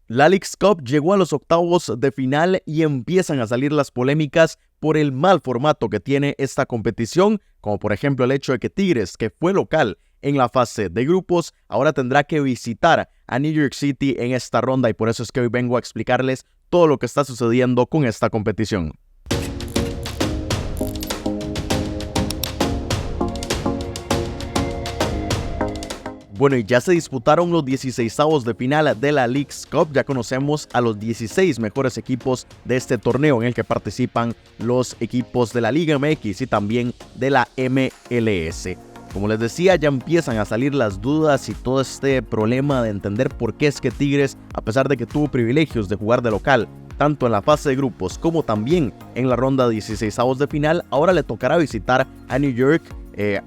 La Leagues Cup llegó a los octavos de final y empiezan a salir las polémicas por el mal formato que tiene esta competición, como por ejemplo el hecho de que Tigres, que fue local en la fase de grupos, ahora tendrá que visitar a New York City en esta ronda, y por eso es que hoy vengo a explicarles todo lo que está sucediendo con esta competición. Bueno, y ya se disputaron los 16avos de final de la Leagues Cup. Ya conocemos a los 16 mejores equipos de este torneo, en el que participan los equipos de la Liga MX y también de la MLS. Como les decía, ya empiezan a salir las dudas y todo este problema de entender por qué es que Tigres, a pesar de que tuvo privilegios de jugar de local, tanto en la fase de grupos como también en la ronda de 16avos de final, ahora le tocará visitar a New York.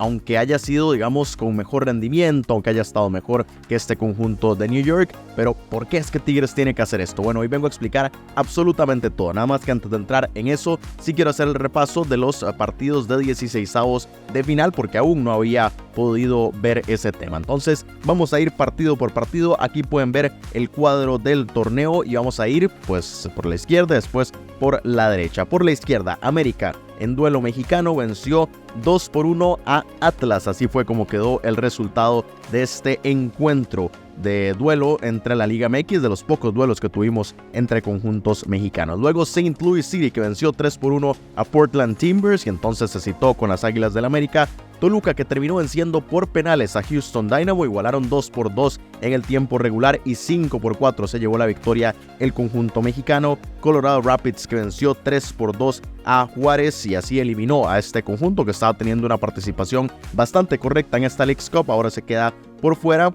Aunque haya sido, digamos, con mejor rendimiento, aunque haya estado mejor que este conjunto de New York. Pero ¿por qué es que Tigres tiene que hacer esto? Bueno, hoy vengo a explicar absolutamente todo. Nada más que antes de entrar en eso, sí quiero hacer el repaso de los partidos de 16avos de final, porque aún no había podido ver ese tema. Entonces vamos a ir partido por partido. Aquí pueden ver el cuadro del torneo y vamos a ir pues por la izquierda, después por la derecha. Por la izquierda, América en duelo mexicano venció 2-1 a Atlas. Así fue como quedó el resultado de este encuentro de duelo entre la Liga MX, de los pocos duelos que tuvimos entre conjuntos mexicanos. Luego St. Louis City, que venció 3-1 a Portland Timbers, y entonces se citó con las Águilas del América. Toluca, que terminó venciendo por penales a Houston Dynamo, igualaron 2-2 en el tiempo regular y 5-4 se llevó la victoria el conjunto mexicano. Colorado Rapids, que venció 3-2 a Juárez y así eliminó a este conjunto que estaba teniendo una participación bastante correcta en esta Leagues Cup, ahora se queda por fuera.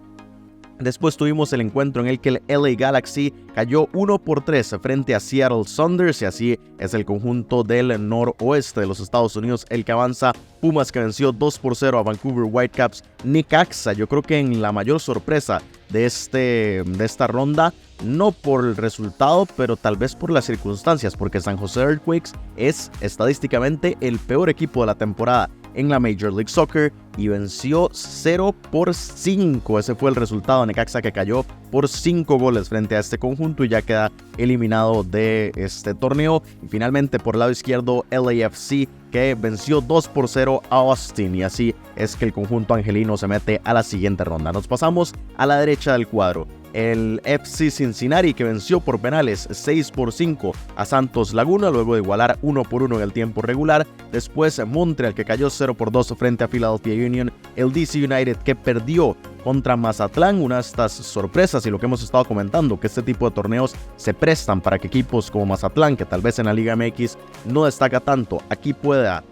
Después tuvimos el encuentro en el que el LA Galaxy cayó 1-3 frente a Seattle Sounders, y así es el conjunto del noroeste de los Estados Unidos el que avanza. Pumas, que venció 2-0 a Vancouver Whitecaps. Necaxa, yo creo que en la mayor sorpresa de esta ronda, no por el resultado, pero tal vez por las circunstancias, porque San Jose Earthquakes es estadísticamente el peor equipo de la temporada en la Major League Soccer y venció 0-5. Ese fue el resultado. Necaxa, que cayó por 5 goles frente a este conjunto y ya queda eliminado de este torneo. Y finalmente, por el lado izquierdo, LAFC, que venció 2-0 a Austin, y así es que el conjunto angelino se mete a la siguiente ronda. Nos pasamos a la derecha del cuadro. El FC Cincinnati, que venció por penales 6-5 a Santos Laguna, luego de igualar 1-1 en el tiempo regular. Después Montreal, que cayó 0-2 frente a Philadelphia Union. El DC United, que perdió contra Mazatlán, una de estas sorpresas y lo que hemos estado comentando, que este tipo de torneos se prestan para que equipos como Mazatlán, que tal vez en la Liga MX no destaca tanto, aquí pueda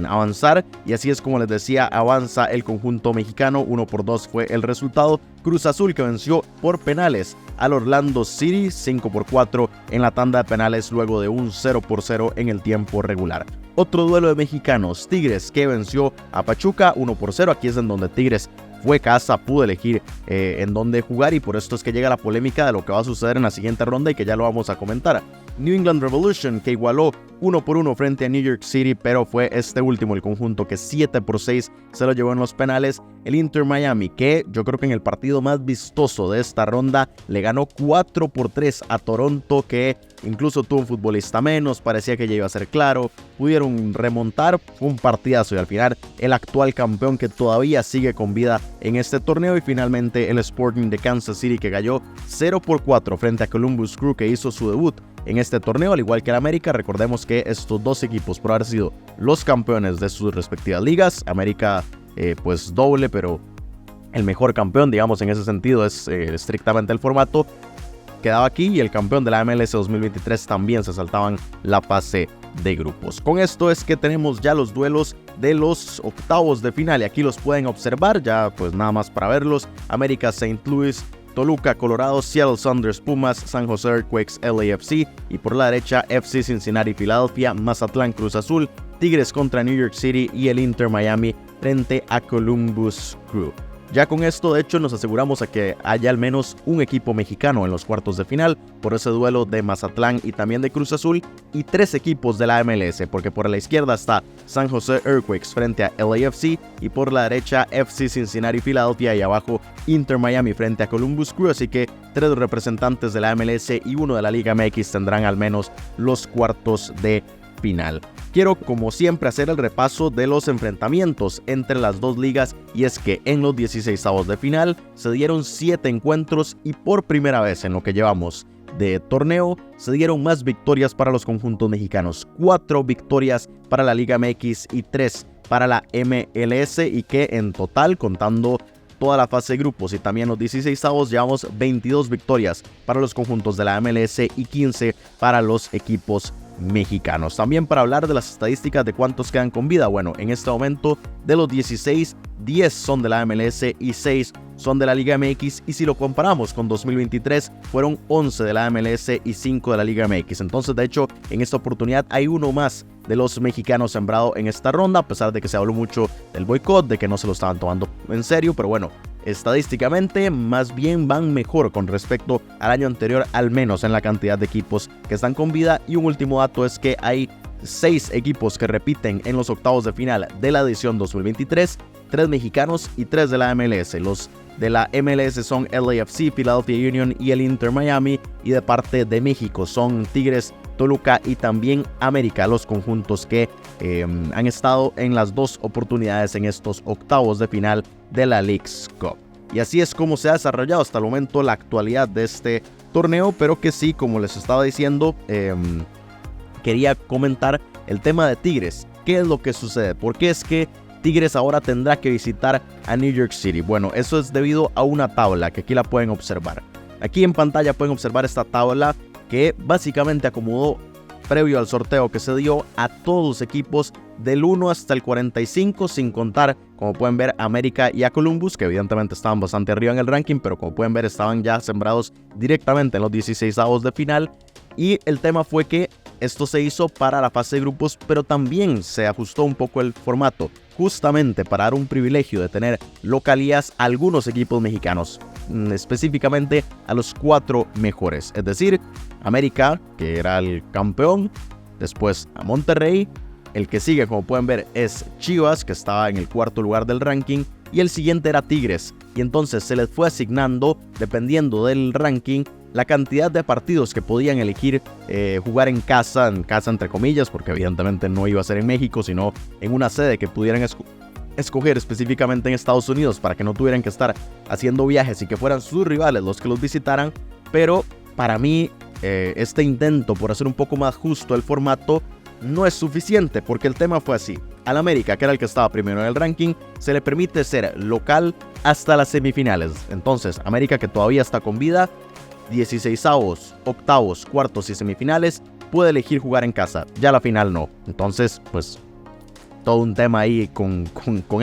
avanzar, y así es como les decía, avanza el conjunto mexicano. 1-2 fue el resultado. Cruz Azul, que venció por penales al Orlando City 5-4 en la tanda de penales, luego de un 0-0 en el tiempo regular. Otro duelo de mexicanos, Tigres, que venció a Pachuca 1-0. Aquí es en donde Tigres fue casa, pudo elegir en dónde jugar, y por esto es que llega la polémica de lo que va a suceder en la siguiente ronda y que ya lo vamos a comentar. New England Revolution, que igualó 1-1 frente a New York City, pero fue este último el conjunto que 7-6 se lo llevó en los penales. El Inter Miami, que yo creo que en el partido más vistoso de esta ronda le ganó 4-3 a Toronto, que incluso tuvo un futbolista menos, parecía que ya iba a ser claro, pudieron remontar, fue un partidazo, y al final el actual campeón que todavía sigue con vida en este torneo. Y finalmente el Sporting de Kansas City, que cayó 0-4 frente a Columbus Crew, que hizo su debut en este torneo, al igual que el América. Recordemos que estos dos equipos, por haber sido los campeones de sus respectivas ligas, América pues doble, pero el mejor campeón, digamos, en ese sentido es estrictamente el formato, quedaba aquí, y el campeón de la MLS 2023 también se saltaban la fase de grupos. Con esto es que tenemos ya los duelos de los octavos de final, y aquí los pueden observar ya, pues nada más para verlos. América St. Louis, Toluca Colorado, Seattle Sounders Pumas, San Jose Earthquakes LAFC, y por la derecha FC Cincinnati Filadelfia, Mazatlán Cruz Azul, Tigres contra New York City y el Inter Miami frente a Columbus Crew. Ya con esto, de hecho, nos aseguramos a que haya al menos un equipo mexicano en los cuartos de final por ese duelo de Mazatlán y también de Cruz Azul, y 3 equipos de la MLS, porque por la izquierda está San Jose Earthquakes frente a LAFC y por la derecha FC Cincinnati Philadelphia y abajo Inter Miami frente a Columbus Crew, así que 3 representantes de la MLS y 1 de la Liga MX tendrán al menos los cuartos de final. Quiero, como siempre, hacer el repaso de los enfrentamientos entre las dos ligas, y es que en los 16avos de final se dieron 7 encuentros y por primera vez en lo que llevamos de torneo se dieron más victorias para los conjuntos mexicanos. 4 victorias para la Liga MX y 3 para la MLS, y que en total, contando toda la fase de grupos y también los 16avos, llevamos 22 victorias para los conjuntos de la MLS y 15 para los equipos mexicanos. También para hablar de las estadísticas de cuántos quedan con vida, bueno, en este momento de los 16, 10 son de la MLS y 6 son de la Liga MX, y si lo comparamos con 2023 fueron 11 de la MLS y 5 de la Liga MX. Entonces, de hecho, en esta oportunidad hay uno más de los mexicanos sembrado en esta ronda, a pesar de que se habló mucho del boicot, de que no se lo estaban tomando en serio, pero bueno, estadísticamente más bien van mejor con respecto al año anterior, al menos en la cantidad de equipos que están con vida. Y un último dato es que hay 6 equipos que repiten en los octavos de final de la edición 2023, 3 mexicanos y 3 de la MLS. Los de la MLS son LAFC, Philadelphia Union y el Inter Miami, y de parte de México son Tigres, Toluca y también América, los conjuntos que han estado en las 2 oportunidades en estos octavos de final de la Leagues Cup. Y así es como se ha desarrollado hasta el momento la actualidad de este torneo, pero que sí, como les estaba diciendo, quería comentar el tema de Tigres. ¿Qué es lo que sucede? ¿Por qué es que Tigres ahora tendrá que visitar a New York City? Bueno, eso es debido a una tabla que aquí la pueden observar. Aquí en pantalla pueden observar esta tabla que básicamente acomodó, previo al sorteo que se dio, a todos los equipos del 1 hasta el 45, sin contar, como pueden ver, a América y a Columbus, que evidentemente estaban bastante arriba en el ranking, pero como pueden ver estaban ya sembrados directamente en los 16avos de final. Y el tema fue que esto se hizo para la fase de grupos, pero también se ajustó un poco el formato, justamente para dar un privilegio de tener localías a algunos equipos mexicanos, específicamente a los 4 mejores, es decir, América, que era el campeón, después a Monterrey, el que sigue, como pueden ver, es Chivas, que estaba en el 4º lugar del ranking, y el siguiente era Tigres, y entonces se les fue asignando, dependiendo del ranking, la cantidad de partidos que podían elegir jugar en casa entre comillas, porque evidentemente no iba a ser en México, sino en una sede que pudieran escoger específicamente en Estados Unidos, para que no tuvieran que estar haciendo viajes y que fueran sus rivales los que los visitaran. Pero para mí este intento por hacer un poco más justo el formato no es suficiente, porque el tema fue así: al América, que era el que estaba primero en el ranking, se le permite ser local hasta las semifinales. Entonces América, que todavía está con vida, 16avos, octavos, cuartos y semifinales, puede elegir jugar en casa, ya la final no. Entonces, pues, todo un tema ahí con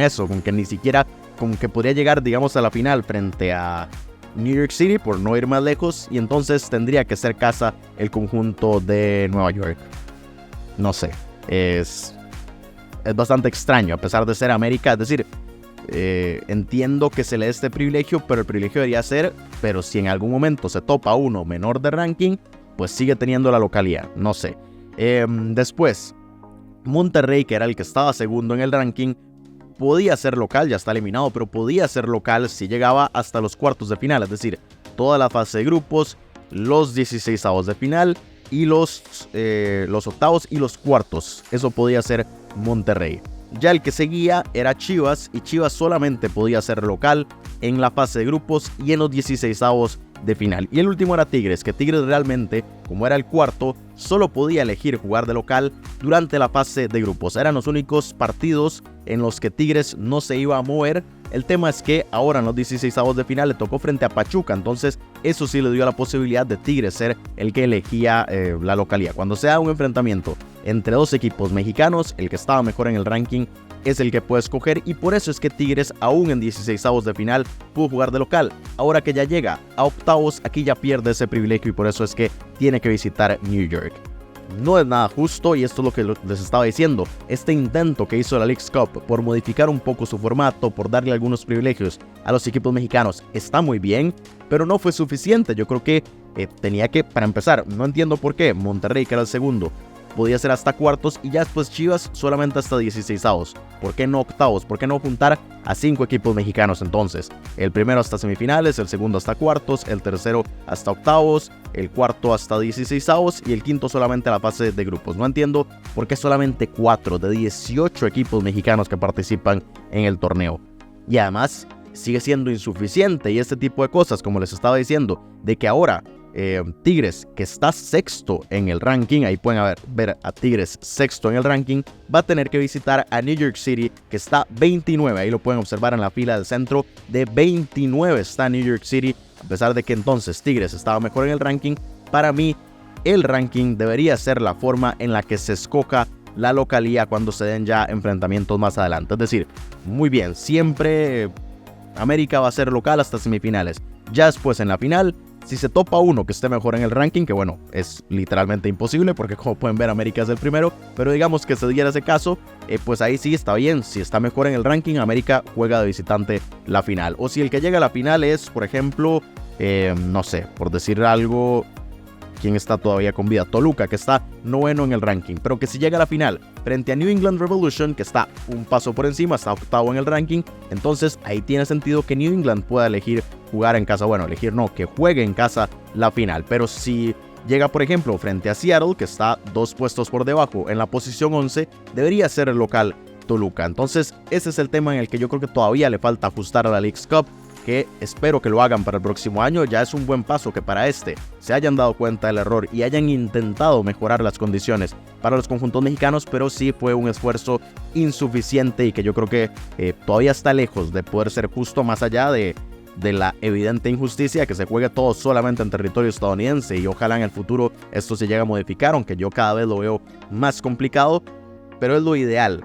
eso, con que ni siquiera, con que podría llegar, digamos, a la final frente a New York City, por no ir más lejos, y entonces tendría que ser casa el conjunto de Nueva York. No sé, es bastante extraño, a pesar de ser América, es decir, entiendo que se le dé este privilegio, pero el privilegio debería ser, pero si en algún momento se topa uno menor de ranking, pues sigue teniendo la localidad, no sé. Después, Monterrey, que era el que estaba segundo en el ranking, podía ser local, ya está eliminado, pero podía ser local si llegaba hasta los cuartos de final, es decir, toda la fase de grupos, los 16avos de final y los octavos y los cuartos. Eso podía ser Monterrey. Ya el que seguía era Chivas, y Chivas solamente podía ser local en la fase de grupos y en los 16avos de final. Y el último era Tigres, que Tigres realmente, como era el cuarto, solo podía elegir jugar de local durante la fase de grupos. Eran los únicos partidos en los que Tigres no se iba a mover. El tema es que ahora en los 16avos de final le tocó frente a Pachuca, entonces eso sí le dio la posibilidad de Tigres ser el que elegía la localía. Cuando sea un enfrentamiento entre 2 equipos mexicanos, el que estaba mejor en el ranking es el que puede escoger, y por eso es que Tigres, aún en 16avos de final, pudo jugar de local. Ahora que ya llega a octavos, aquí ya pierde ese privilegio, y por eso es que tiene que visitar New York. no es nada justo, y esto es lo que les estaba diciendo. Este intento que hizo la Leagues Cup por modificar un poco su formato, por darle algunos privilegios a los equipos mexicanos, está muy bien, pero no fue suficiente. Yo creo que tenía que, para empezar, no entiendo por qué Monterrey, que era el segundo, podía ser hasta cuartos, y ya después Chivas solamente hasta 16avos. ¿Por qué no octavos? ¿Por qué no juntar a 5 equipos mexicanos entonces? El primero hasta semifinales, el segundo hasta cuartos, el tercero hasta octavos, el cuarto hasta 16avos y el quinto solamente a la fase de grupos. No entiendo por qué solamente 4 de 18 equipos mexicanos que participan en el torneo. Y además sigue siendo insuficiente, y este tipo de cosas, como les estaba diciendo, de que ahora Tigres, que está sexto en el ranking, ahí pueden ver a Tigres sexto en el ranking, va a tener que visitar a New York City, que está 29, ahí lo pueden observar en la fila del centro, de 29 está New York City, a pesar de que entonces Tigres estaba mejor en el ranking. Para mí, el ranking debería ser la forma en la que se escoja la localía cuando se den ya enfrentamientos más adelante. Es decir, muy bien, siempre América va a ser local hasta semifinales. Ya después en la final, si se topa uno que esté mejor en el ranking, que bueno, es literalmente imposible porque como pueden ver América es el primero, pero digamos que se diera ese caso, pues ahí sí está bien. Si está mejor en el ranking, América juega de visitante la final. O si el que llega a la final es, por ejemplo, no sé, por decir algo, ¿quién está todavía con vida? Toluca, que está noveno en el ranking, pero que si llega a la final frente a New England Revolution, que está un paso por encima, está octavo en el ranking, entonces ahí tiene sentido que New England pueda elegir jugar en casa, bueno, elegir no, que juegue en casa la final. Pero si llega, por ejemplo, frente a Seattle, que está 2 puestos por debajo en la posición 11, debería ser el local Toluca. Entonces ese es el tema en el que yo creo que todavía le falta ajustar a la Leagues Cup, que espero que lo hagan para el próximo año. Ya es un buen paso que para se hayan dado cuenta del error y hayan intentado mejorar las condiciones para los conjuntos mexicanos, pero sí fue un esfuerzo insuficiente y que yo creo que todavía está lejos de poder ser justo, más allá de la evidente injusticia que se juegue todo solamente en territorio estadounidense, y ojalá en el futuro esto se llegue a modificar, aunque yo cada vez lo veo más complicado, pero es lo ideal.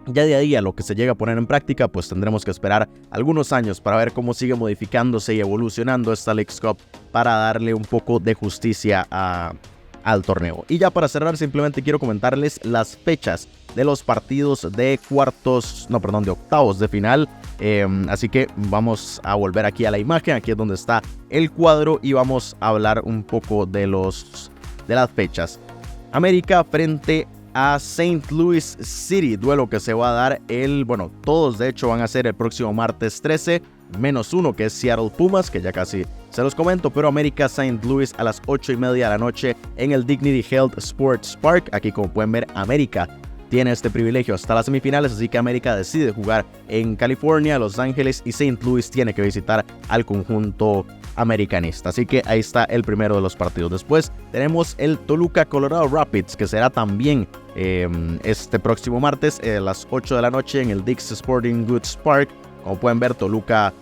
Ya de ahí a lo que se llega a poner en práctica, pues tendremos que esperar algunos años para ver cómo sigue modificándose y evolucionando esta Leagues Cup para darle un poco de justicia al torneo. Y ya para cerrar, simplemente quiero comentarles las fechas de los partidos de octavos de final. Así que vamos a volver aquí a la imagen, aquí es donde está el cuadro, y vamos a hablar un poco de las fechas. América frente a St. Louis City, duelo que se va a dar todos de hecho van a ser el próximo martes 13, -1 que es Seattle Pumas, que ya casi se los comento, pero América St. Louis a las 8:30 de la noche en el Dignity Health Sports Park. Aquí, como pueden ver, América tiene este privilegio hasta las semifinales, así que América decide jugar en California, Los Ángeles, y St. Louis tiene que visitar al conjunto americanista. Así que ahí está el primero de los partidos. Después tenemos el Toluca Colorado Rapids, que será también este próximo martes a las 8 de la noche en el Dick's Sporting Goods Park. Como pueden ver, Toluca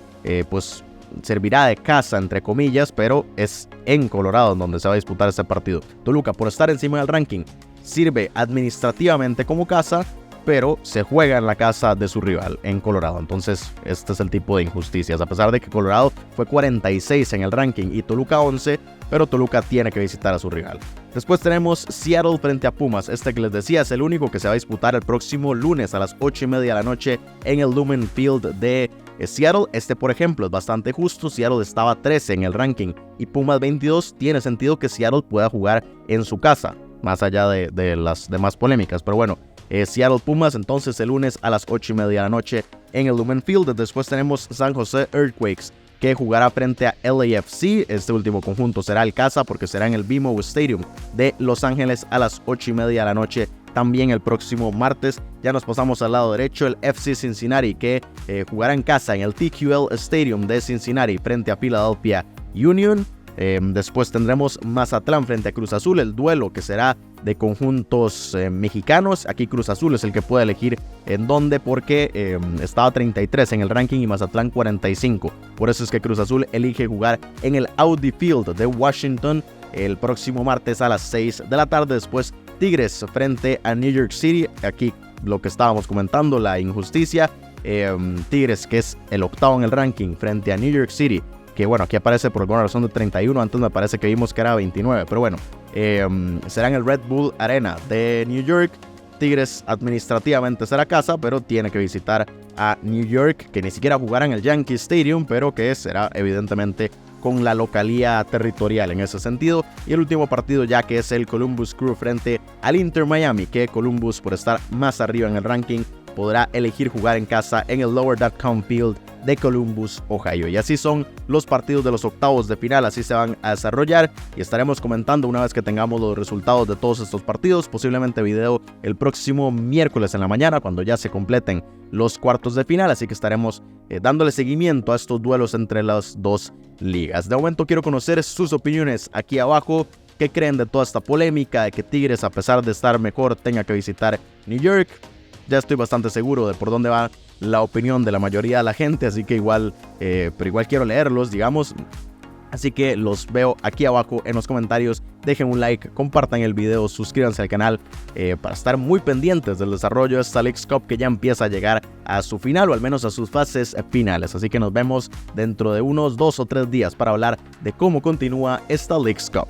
pues servirá de casa, entre comillas, pero es en Colorado donde se va a disputar este partido. Toluca, por estar encima del ranking, sirve administrativamente como casa, pero se juega en la casa de su rival, en Colorado. Entonces este es el tipo de injusticias, a pesar de que Colorado fue 46 en el ranking y Toluca 11, pero Toluca tiene que visitar a su rival. Después tenemos Seattle frente a Pumas. Este que les decía es el único que se va a disputar el próximo lunes a las 8:30 de la noche en el Lumen Field de Seattle. Por ejemplo, es bastante justo. Seattle estaba 13 en el ranking y Pumas 22. Tiene sentido que Seattle pueda jugar en su casa, más allá de las demás polémicas. Pero bueno, Seattle Pumas entonces el lunes a las 8:30 de la noche en el Lumen Field. Después tenemos San Jose Earthquakes, que jugará frente a LAFC. Este último conjunto será el casa porque será en el BMO Stadium de Los Ángeles a las 8:30 de la noche. También el próximo martes. Ya nos pasamos al lado derecho, el FC Cincinnati, que jugará en casa en el TQL Stadium de Cincinnati frente a Philadelphia Union. Después tendremos Mazatlán frente a Cruz Azul, el duelo que será de conjuntos mexicanos. Aquí Cruz Azul es el que puede elegir en dónde, porque estaba 33 en el ranking y Mazatlán 45. Por eso es que Cruz Azul elige jugar en el Audi Field de Washington el próximo martes a las 6 de la tarde. Después Tigres frente a New York City. Aquí lo que estábamos comentando, la injusticia. Tigres, que es el octavo en el ranking, frente a New York City, que bueno, aquí aparece por alguna razón de 31, antes me parece que vimos que era 29, pero bueno, será en el Red Bull Arena de New York. Tigres administrativamente será casa, pero tiene que visitar a New York, que ni siquiera jugará en el Yankee Stadium, pero que será evidentemente con la localía territorial en ese sentido. Y el último partido ya que es el Columbus Crew frente al Inter Miami, que Columbus, por estar más arriba en el ranking, podrá elegir jugar en casa en el Lower.com Field de Columbus, Ohio. Y así son los partidos de los octavos de final, así se van a desarrollar y estaremos comentando una vez que tengamos los resultados de todos estos partidos, posiblemente video el próximo miércoles en la mañana cuando ya se completen los cuartos de final, así que estaremos dándole seguimiento a estos duelos entre las dos ligas. De momento quiero conocer sus opiniones aquí abajo. ¿Qué creen de toda esta polémica de que Tigres, a pesar de estar mejor, tenga que visitar New York? Ya estoy bastante seguro de por dónde va la opinión de la mayoría de la gente, así que igual quiero leerlos, digamos. Así que los veo aquí abajo en los comentarios. Dejen un like, compartan el video, suscríbanse al canal para estar muy pendientes del desarrollo de esta Leagues Cup que ya empieza a llegar a su final o al menos a sus fases finales. Así que nos vemos dentro de unos 2 o 3 días para hablar de cómo continúa esta Leagues Cup.